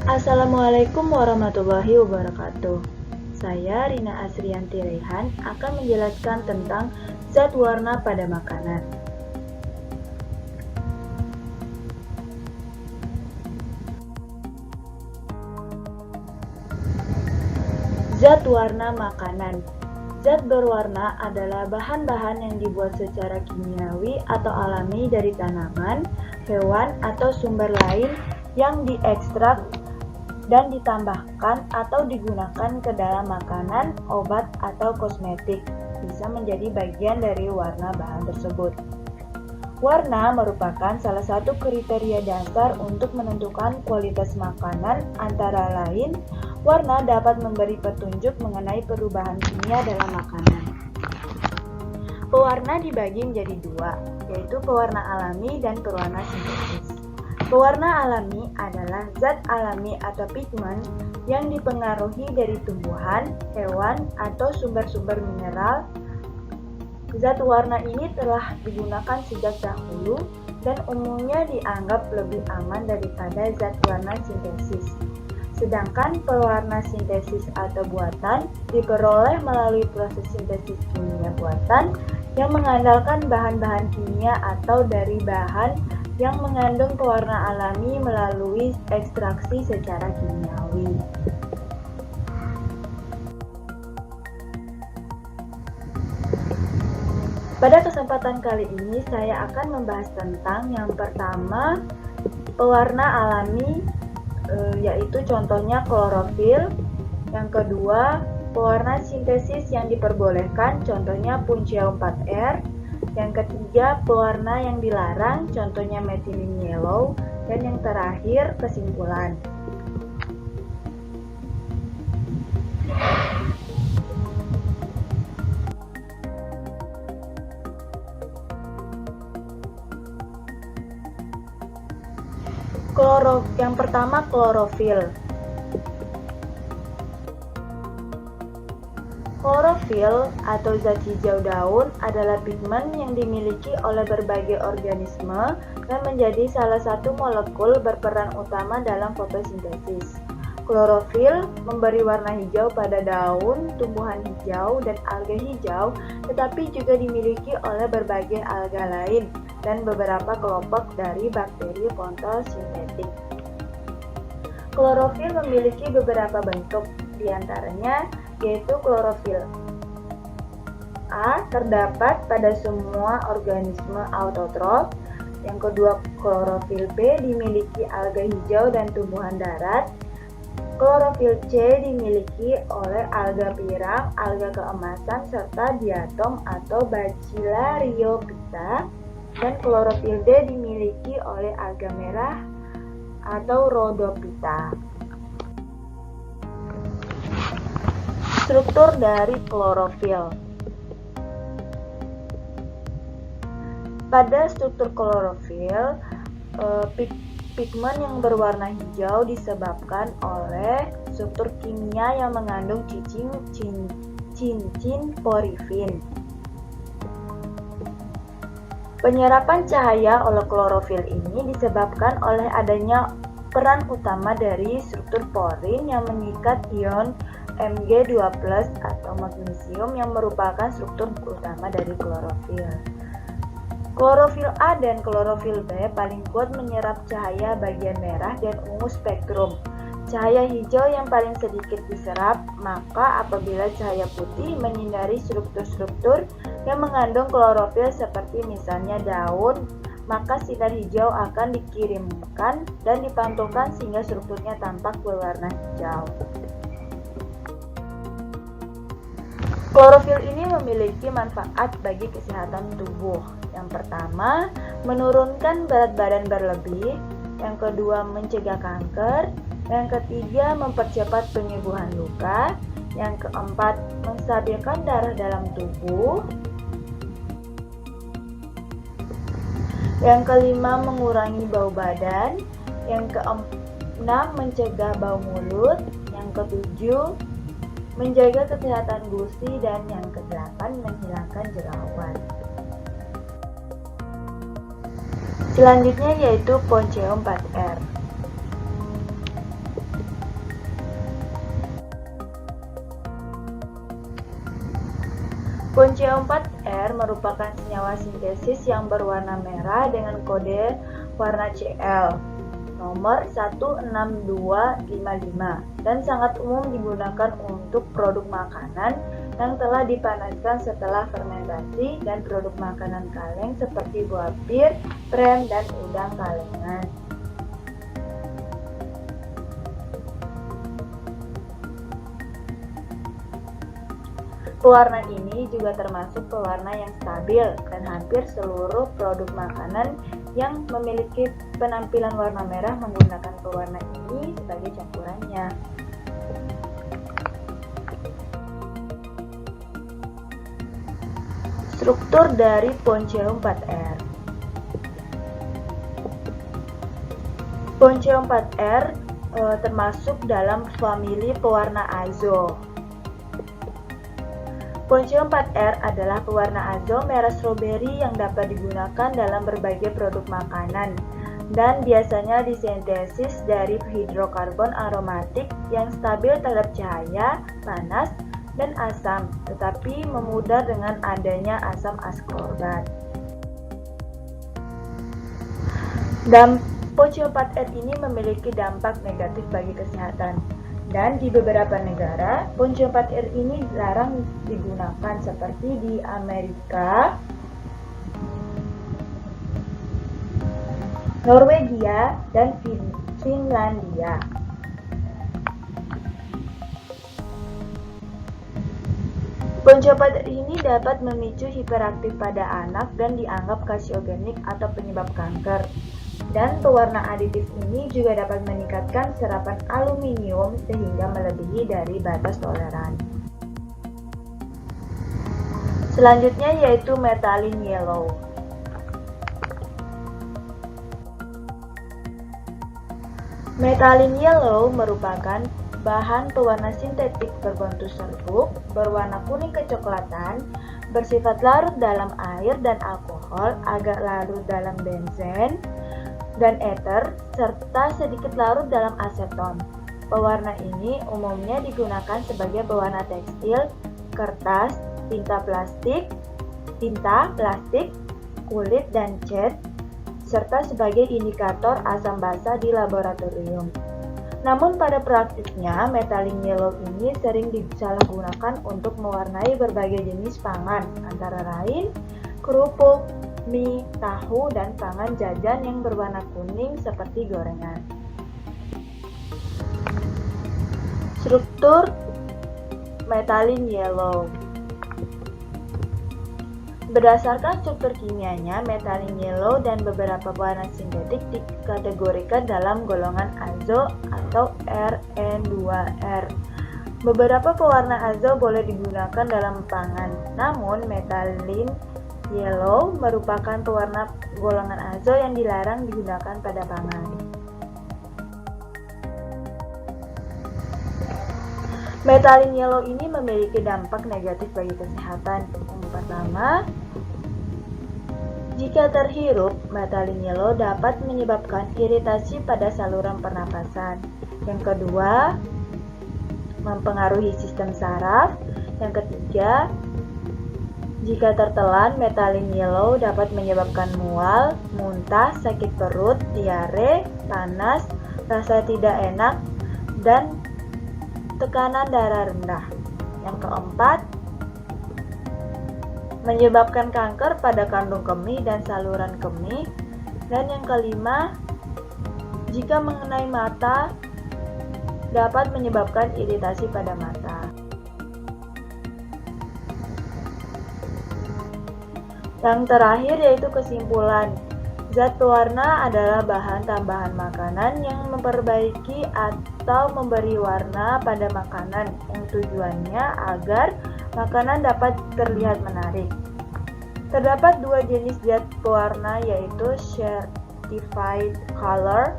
Assalamualaikum warahmatullahi wabarakatuh. Saya Rina Asrianti Rehan akan menjelaskan tentang zat warna pada makanan. Zat warna makanan. Zat berwarna adalah bahan-bahan yang dibuat secara kimiawi atau alami dari tanaman, hewan, atau sumber lain yang diekstrak dan ditambahkan atau digunakan ke dalam makanan, obat, atau kosmetik. Bisa menjadi bagian dari warna bahan tersebut. Warna merupakan salah satu kriteria dasar untuk menentukan kualitas makanan, antara lain, warna dapat memberi petunjuk mengenai perubahan kimia dalam makanan. Pewarna dibagi menjadi dua, yaitu pewarna alami dan pewarna sintetis. Pewarna alami adalah zat alami atau pigmen yang dipengaruhi dari tumbuhan, hewan, atau sumber-sumber mineral. Zat warna ini telah digunakan sejak dahulu dan umumnya dianggap lebih aman daripada zat warna sintesis. Sedangkan pewarna sintesis atau buatan diperoleh melalui proses sintesis kimia buatan yang mengandalkan bahan-bahan kimia atau dari bahan yang mengandung pewarna alami melalui ekstraksi secara kimiawi. Pada kesempatan kali ini saya akan membahas tentang yang pertama, pewarna alami, yaitu contohnya klorofil. Yang kedua, pewarna sintesis yang diperbolehkan, contohnya Punceo 4R. Yang ketiga, pewarna yang dilarang, contohnya methylene yellow. Dan yang terakhir, kesimpulan. Yang pertama, klorofil. Klorofil atau zat hijau daun adalah pigmen yang dimiliki oleh berbagai organisme dan menjadi salah satu molekul berperan utama dalam fotosintesis. Klorofil memberi warna hijau pada daun, tumbuhan hijau, dan alga hijau, tetapi juga dimiliki oleh berbagai alga lain dan beberapa kelompok dari bakteri fotosintetik. Klorofil memiliki beberapa bentuk, diantaranya yaitu klorofil A terdapat pada semua organisme autotrof. Yang kedua, klorofil B dimiliki alga hijau dan tumbuhan darat. Klorofil C dimiliki oleh alga pirang, alga keemasan, serta diatom atau Bacillariophyta. Dan klorofil D dimiliki oleh alga merah atau Rhodophyta. Struktur dari klorofil. Pada struktur klorofil, pigmen yang berwarna hijau disebabkan oleh struktur kimia yang mengandung cincin porifin. Penyerapan cahaya oleh klorofil ini disebabkan oleh adanya peran utama dari struktur porin yang mengikat ion Mg2+ atau magnesium yang merupakan struktur utama dari klorofil. Klorofil A dan klorofil B paling kuat menyerap cahaya bagian merah dan ungu spektrum. Cahaya hijau yang paling sedikit diserap, maka apabila cahaya putih menyinari struktur-struktur yang mengandung klorofil seperti misalnya daun, maka sinar hijau akan dikirimkan dan dipantulkan sehingga strukturnya tampak berwarna hijau. Klorofil ini memiliki manfaat bagi kesehatan tubuh. Yang pertama, menurunkan berat badan berlebih. Yang kedua, mencegah kanker. Yang ketiga, mempercepat penyembuhan luka. Yang keempat, menstabilkan darah dalam tubuh. Yang kelima, mengurangi bau badan. Yang keenam, mencegah bau mulut. Yang ketujuh, menjaga kesehatan gusi. Dan yang kedelapan, menghilangkan jerawat. Selanjutnya yaitu Punceo 4R. Ponco4R merupakan senyawa sintesis yang berwarna merah dengan kode warna Cl nomor 16255 dan sangat umum digunakan untuk produk makanan yang telah dipanaskan setelah fermentasi dan produk makanan kaleng seperti buah pir, prem, dan udang kalengan. Pewarna ini juga termasuk pewarna yang stabil dan hampir seluruh produk makanan yang memiliki penampilan warna merah menggunakan pewarna ini sebagai campurannya. Struktur dari Ponco4R. Ponco4R termasuk dalam famili pewarna azo. Ponco4R adalah pewarna azo merah stroberi yang dapat digunakan dalam berbagai produk makanan dan biasanya disintesis dari hidrokarbon aromatik yang stabil terhadap cahaya, panas, dan asam, tetapi memudar dengan adanya asam askorbat. Ponco4R ini memiliki dampak negatif bagi kesehatan. Dan di beberapa negara, Ponco4R ini dilarang digunakan seperti di Amerika, Norwegia, dan Finlandia. Ponco4R ini dapat memicu hiperaktif pada anak dan dianggap karsiogenik atau penyebab kanker. Dan pewarna aditif ini juga dapat meningkatkan serapan aluminium sehingga melebihi dari batas toleran. Selanjutnya yaitu methylene yellow. Methylene yellow merupakan bahan pewarna sintetik berbentuk serbuk, berwarna kuning kecoklatan, bersifat larut dalam air dan alkohol, agak larut dalam benzen dan ether, serta sedikit larut dalam aseton. Pewarna ini umumnya digunakan sebagai pewarna tekstil, kertas, tinta plastik, kulit, dan cat, serta sebagai indikator asam basa di laboratorium. Namun pada praktiknya, methylene yellow ini sering disalahgunakan untuk mewarnai berbagai jenis pangan, antara lain kerupuk, mie, tahu, dan pangan jajan yang berwarna kuning seperti gorengan. Struktur methylene yellow. Berdasarkan struktur kimianya, methylene yellow dan beberapa pewarna sintetik dikategorikan dalam golongan azo atau Rn2R. Beberapa pewarna azo boleh digunakan dalam pangan, namun methylene yellow merupakan pewarna golongan azo yang dilarang digunakan pada pangan. Methylene yellow ini memiliki dampak negatif bagi kesehatan. Yang pertama, jika terhirup, methylene yellow dapat menyebabkan iritasi pada saluran pernapasan. Yang kedua, mempengaruhi sistem saraf. Yang ketiga, jika tertelan, methylene yellow dapat menyebabkan mual, muntah, sakit perut, diare, panas, rasa tidak enak, dan tekanan darah rendah. Yang keempat, menyebabkan kanker pada kandung kemih dan saluran kemih. Dan yang kelima, jika mengenai mata, dapat menyebabkan iritasi pada mata. Yang terakhir yaitu kesimpulan. Zat pewarna adalah bahan tambahan makanan yang memperbaiki atau memberi warna pada makanan yang tujuannya agar makanan dapat terlihat menarik. Terdapat dua jenis zat pewarna yaitu certified color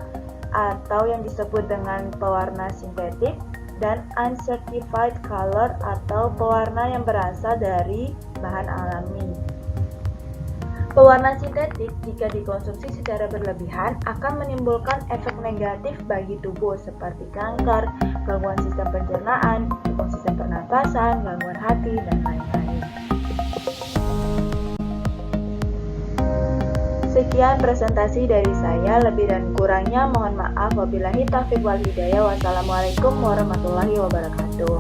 atau yang disebut dengan pewarna sintetik dan uncertified color atau pewarna yang berasal dari bahan alami. Pewarna sintetik jika dikonsumsi secara berlebihan akan menimbulkan efek negatif bagi tubuh seperti kanker, gangguan sistem pencernaan, gangguan sistem pernapasan, gangguan hati, dan lain-lain. Sekian presentasi dari saya, lebih dan kurangnya mohon maaf. Wabillahi taufiq wal hidayah. Wassalamualaikum warahmatullahi wabarakatuh.